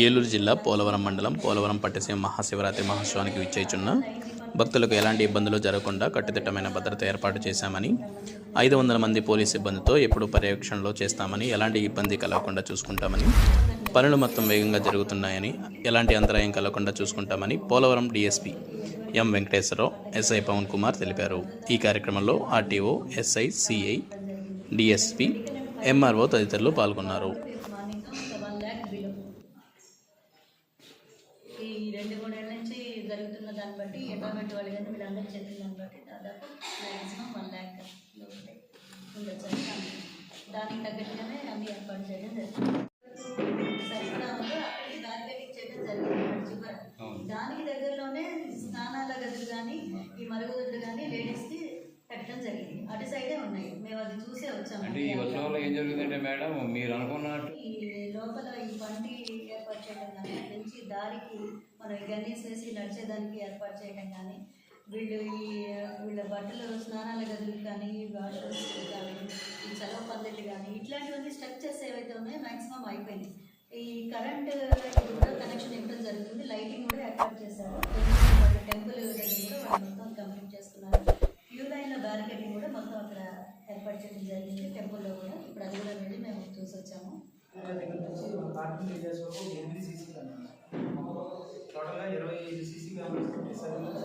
ఏలూరు జిల్లా పోలవరం మండలం పోలవరం పట్టిసీమ మహాశివరాత్రి మహోత్సవానికి విచ్చేయుచున్న భక్తులకు ఎలాంటి ఇబ్బందులు జరగకుండా కట్టుదిట్టమైన భద్రత ఏర్పాటు చేశామని 500 మంది పోలీస్ సిబ్బందితో ఎప్పుడూ పర్యవేక్షణలో చేస్తామని, ఎలాంటి ఇబ్బంది కలగకుండా చూసుకుంటామని, పనులు మొత్తం వేగంగా జరుగుతున్నాయని, ఎలాంటి అంతరాయం కలగకుండా చూసుకుంటామని Polavaram DSP M Venkateswara Rao, SI Pavan Kumar తెలిపారు. ఈ కార్యక్రమంలో RTO, SI, CI, DSP, MRO తదితరులు పాల్గొన్నారు. ఈ 2-3 ఏళ్ళ నుంచి జరుగుతున్న దాన్ని బట్టి ఎండోమెంట్ వాళ్ళు కానీ వీళ్ళందరూ చెప్పిన దాన్ని బట్టి దాదాపు మ్యాక్సిమం 1 lakh లోపలే ఉండొచ్చు. దానికి తగ్గట్టుగానే అన్ని ఏర్పాటు చేయడం జరుగుతుంది. సరిపడాలో అక్కడికి బ్యారికేడింగ్ చేయడం జరిగింది. దానికి దగ్గరలోనే స్నానాల గదులు కానీ ఈ మరుగుదొడ్లు కానీ లేడీస్కి పెట్టడం జరిగింది. అటు సైడే ఉన్నాయి, మేము అది చూసే వచ్చాము. ఈ ఉత్సవంలో ఏం జరుగుతుందంటే మేడం, మీరు అనుకున్నట్టు ఈ లోపల ఈ బండి ఏర్పాటు చేయడం కానీ నుంచి దారికి మనం గన్నీస్ వేసి నడిచేదానికి ఏర్పాటు చేయడం కానీ, వీళ్ళ బట్టలు స్నానాల గదులు కానీ, వాష్రూమ్స్ కానీ, ఈ చలవ పద్ధతి కానీ ఇట్లాంటివన్నీ స్ట్రక్చర్స్ ఏవైతే ఉన్నాయో మ్యాక్సిమం అయిపోయింది. ఈ కరెంట్ కూడా కనెక్షన్ ఇవ్వడం జరుగుతుంది. లైటింగ్ కూడా ఏర్పాటు చేశారు. వాళ్ళ టెంపుల్ దగ్గర కూడా వాళ్ళు మొత్తం కంప్లీట్ చేసుకున్నారు. క్యూ లైన్లో బ్యారికేడింగ్ కూడా మొత్తం అక్కడ ఏర్పాటు చేయడం జరిగింది. టెంపుల్లో కూడా ఇప్పుడు అది కూడా వెళ్ళి మేము చూసి వచ్చాము. టోటల్గా 25 సీసీ కెమెరాస్